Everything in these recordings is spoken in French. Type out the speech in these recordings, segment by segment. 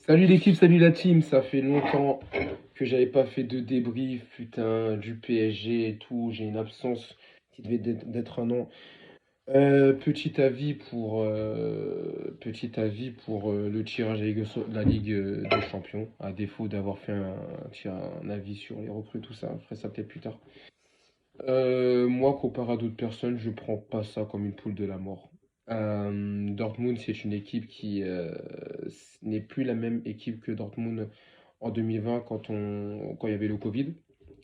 Salut l'équipe, salut la team, ça fait longtemps que j'avais pas fait de débrief, putain, du PSG et tout, j'ai une absence qui devait d'être un an. Petit avis pour le tirage de la Ligue des Champions, à défaut d'avoir fait un avis sur les recrues, tout ça, je ferai ça peut-être plus tard. Moi, comparé à d'autres personnes, je prends pas ça comme une poule de la mort. Dortmund, c'est une équipe qui n'est plus la même équipe que Dortmund en 2020 quand il y avait le Covid.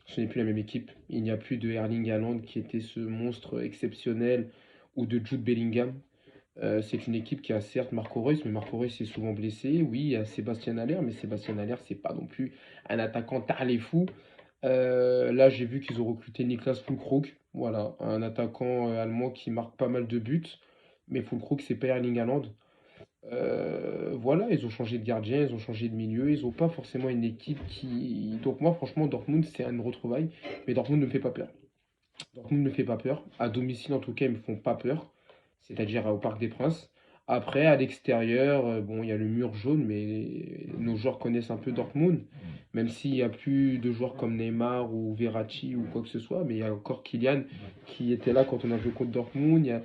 Ce n'est plus la même équipe. Il n'y a plus de Erling Haaland qui était ce monstre exceptionnel ou de Jude Bellingham. C'est une équipe qui a certes Marco Reus, mais Marco Reus est souvent blessé. Oui, il y a Sébastien Haller, mais Sébastien Haller, c'est pas non plus un attaquant taré fou. Là, j'ai vu qu'ils ont recruté Niklas Füllkrug, voilà, un attaquant allemand qui marque pas mal de buts. Mais Füllkrug, c'est pas Erling Haaland. Voilà, ils ont changé de gardien, ils ont changé de milieu, ils n'ont pas forcément une équipe qui. Donc, moi, franchement, Dortmund, c'est une retrouvaille, mais Dortmund ne me fait pas peur. Dortmund ne me fait pas peur. À domicile, en tout cas, ils me font pas peur, c'est-à-dire au Parc des Princes. Après, à l'extérieur, bon, il y a le mur jaune, mais nos joueurs connaissent un peu Dortmund, même s'il n'y a plus de joueurs comme Neymar ou Verratti ou quoi que ce soit, mais il y a encore Kylian qui était là quand on a joué contre Dortmund.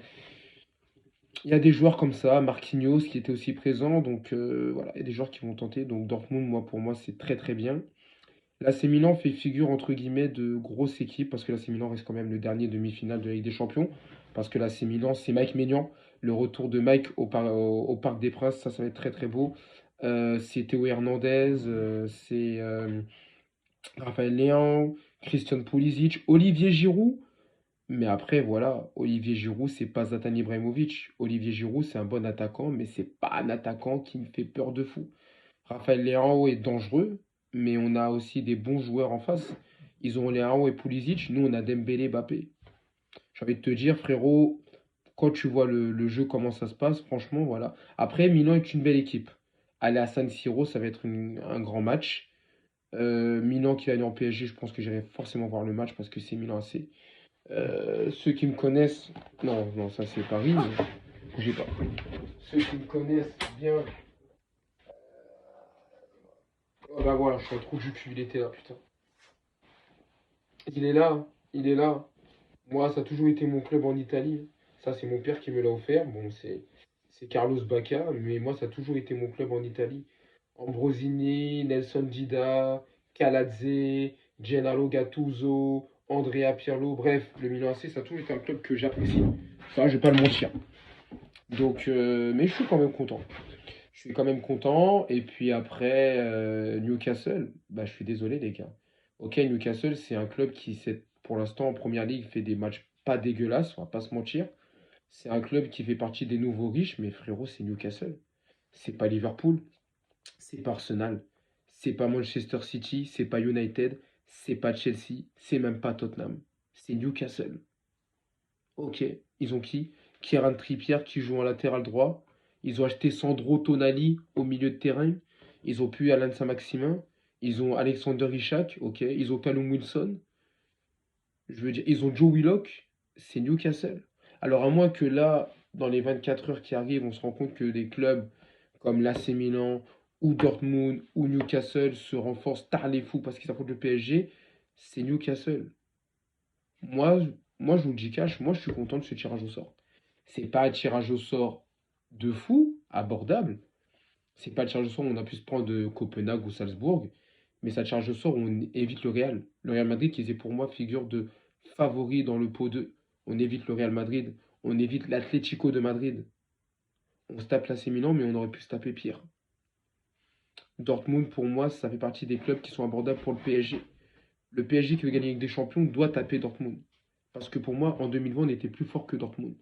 Il y a des joueurs comme ça, Marquinhos qui était aussi présent, donc voilà, il y a des joueurs qui vont tenter. Donc Dortmund, moi, pour moi, c'est très très bien. L'AC Milan fait figure entre guillemets de grosse équipe parce que l'AC Milan reste quand même le dernier demi-finale de la Ligue des Champions. Parce que l'AC Milan, c'est Mike Maignan. Le retour de Mike au Parc des Princes, ça va être très très beau. C'est Théo Hernandez, c'est Raphaël Léao, Christian Pulisic, Olivier Giroud. Mais après, voilà, Olivier Giroud, c'est pas Zlatan Ibrahimovic. Olivier Giroud, c'est un bon attaquant, mais c'est pas un attaquant qui me fait peur de fou. Raphaël Leao est dangereux, mais on a aussi des bons joueurs en face. Ils ont Leao et Pulisic, nous on a Dembélé, Mbappé. J'ai envie de te dire, frérot, quand tu vois le jeu, comment ça se passe, franchement, voilà. Après, Milan est une belle équipe. Aller à San Siro, ça va être un grand match. Milan qui va aller en PSG, je pense que j'irai forcément voir le match parce que c'est Milan AC. Ceux qui me connaissent, non, non, ça c'est Paris, mais bougez pas. Ceux qui me connaissent bien, oh bah voilà, je suis un trou du cul, il était là, putain. Il est là, il est là. Moi, ça a toujours été mon club en Italie. Ça, c'est mon père qui me l'a offert. Bon, c'est Carlos Bacca, mais moi, ça a toujours été mon club en Italie. Ambrosini, Nelson Dida, Calazze, Gennaro Gattuso, Andrea Pirlo, bref, le Milan AC, ça a toujours été un club que j'apprécie. Ça, je vais pas le mentir. Donc, mais je suis quand même content. Je suis quand même content. Et puis après, Newcastle, bah, je suis désolé, les gars. Ok, Newcastle, c'est un club qui, pour l'instant, en première ligue, fait des matchs pas dégueulasses, on va pas se mentir. C'est un club qui fait partie des nouveaux riches, mais frérot, c'est Newcastle. C'est pas Liverpool, c'est pas Arsenal, c'est pas Manchester City, c'est pas United, c'est pas Chelsea, c'est même pas Tottenham. C'est Newcastle. Ok, ils ont qui? Kieran Trippier qui joue en latéral droit. Ils ont acheté Sandro Tonali au milieu de terrain. Ils ont pu Alan Saint-Maximin. Ils ont Alexander Isak, ok. Ils ont Callum Wilson. Je veux dire, ils ont Joe Willock. C'est Newcastle. Alors à moins que là, dans les 24 heures qui arrivent, on se rend compte que des clubs comme l'AC Milan ou Dortmund ou Newcastle se renforcent tard les fous parce qu'ils affrontent le PSG, c'est Newcastle. Moi, moi, je vous le dis cash, moi je suis content de ce tirage au sort. C'est pas un tirage au sort de fou, abordable. C'est pas le tirage au sort où on a pu se prendre de Copenhague ou Salzbourg, mais c'est un tirage au sort où on évite le Real. Le Real Madrid qui est pour moi figure de favori dans le pot 2. On évite le Real Madrid, on évite l'Atlético de Madrid. On se tape l'AC Milan, mais on aurait pu se taper pire. Dortmund, pour moi, ça fait partie des clubs qui sont abordables pour le PSG. Le PSG qui veut gagner avec des champions doit taper Dortmund. Parce que pour moi, en 2020, on était plus fort que Dortmund.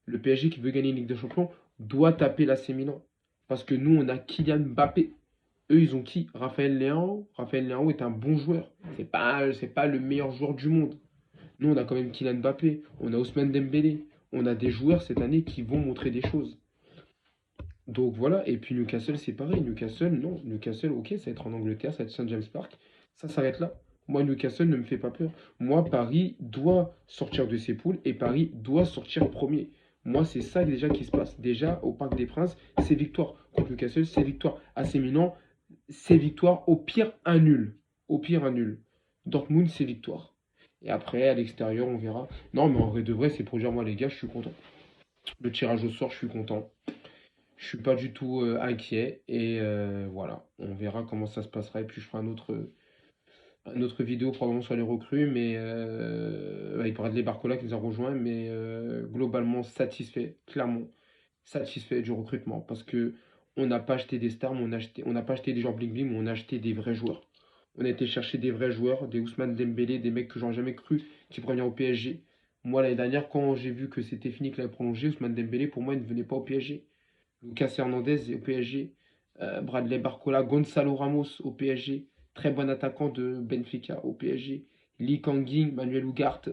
Le PSG qui veut gagner une Ligue des Champions doit taper l'AC Milan. Parce que nous, on a Kylian Mbappé. Eux, ils ont qui? Raphaël Léao. Raphaël Léao est un bon joueur. C'est pas le meilleur joueur du monde. Nous, on a quand même Kylian Mbappé. On a Ousmane Dembélé. On a des joueurs cette année qui vont montrer des choses. Donc voilà. Et puis Newcastle, c'est pareil. Newcastle, non. Newcastle, ok, ça va être en Angleterre, ça va être St. James Park. Ça s'arrête là. Moi, Newcastle ne me fait pas peur. Moi, Paris doit sortir de ses poules et Paris doit sortir premier. Moi, c'est ça déjà qui se passe. Déjà, au Parc des Princes, c'est victoire contre Newcastle, c'est victoire AC Milan, c'est victoire. Au pire, un nul. Au pire, un nul. Dortmund, c'est victoire. Et après, à l'extérieur, on verra. Non, mais en vrai de vrai, c'est pour dire, moi, les gars, je suis content. Le tirage au sort, je suis content. Je suis pas du tout inquiet. Et voilà, on verra comment ça se passera. Et puis, je ferai une autre vidéo probablement sur les recrues, mais il parlait de Barcola qui nous a rejoint, mais globalement satisfait, clairement satisfait du recrutement parce que on n'a pas acheté des stars, mais on n'a pas acheté des joueurs bling bling, mais on a acheté des vrais joueurs. On a été chercher des vrais joueurs, des Ousmane Dembélé, des mecs que j'aurais jamais cru qui pourraient venir au PSG. Moi l'année dernière, quand j'ai vu que c'était fini, qu'il avait prolongé, Ousmane Dembélé pour moi il ne venait pas au PSG. Lucas Hernandez au PSG, Bradley Barcola, Gonzalo Ramos au PSG, très bon attaquant de Benfica au PSG, Lee Kangin, Manuel Ugarte,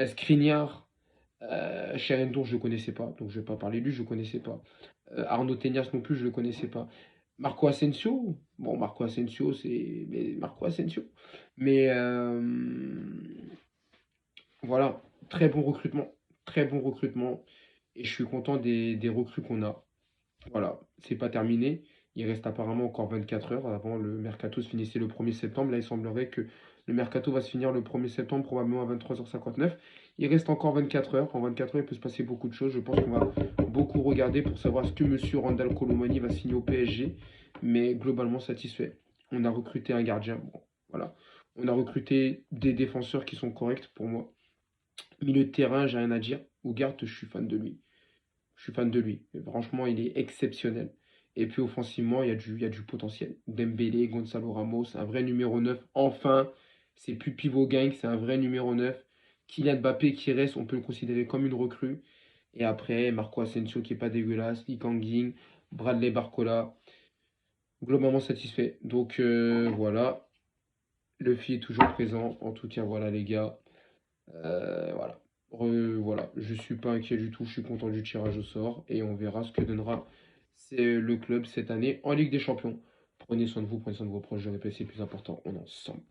Skriniar, Cherendon, je ne le connaissais pas, donc je ne vais pas parler de lui, je ne le connaissais pas. Arnaud Tenias non plus, je ne le connaissais pas. Marco Asensio, bon, Marco Asensio, c'est. Mais Marco Asensio. Mais voilà, très bon recrutement. Très bon recrutement. Et je suis content des recrues qu'on a. Voilà, c'est pas terminé. Il reste apparemment encore 24 heures avant le mercato se finissait le 1er septembre. Là, il semblerait que le mercato va se finir le 1er septembre, probablement à 23h59. Il reste encore 24 heures. En 24 heures, il peut se passer beaucoup de choses. Je pense qu'on va beaucoup regarder pour savoir ce que monsieur Randal Colomani va signer au PSG. Mais globalement satisfait. On a recruté un gardien. Bon, voilà. On a recruté des défenseurs qui sont corrects pour moi. Milieu de terrain, j'ai rien à dire. Ougart, je suis fan de lui. Je suis fan de lui. Et franchement, il est exceptionnel. Et puis offensivement, il y a du potentiel. Dembélé, Gonzalo Ramos, un vrai numéro 9. Enfin, c'est plus pivot gang, c'est un vrai numéro 9. Kylian Mbappé qui reste, on peut le considérer comme une recrue. Et après, Marco Asensio qui est pas dégueulasse, Lee Kang-in, Bradley Barcola. Globalement satisfait. Donc voilà, le est toujours présent. En tout cas, voilà les gars. Voilà. Voilà, je suis pas inquiet du tout, je suis content du tirage au sort et on verra ce que donnera le club cette année en Ligue des Champions. Prenez soin de vous, prenez soin de vos proches, je répète, c'est le plus important, on est ensemble.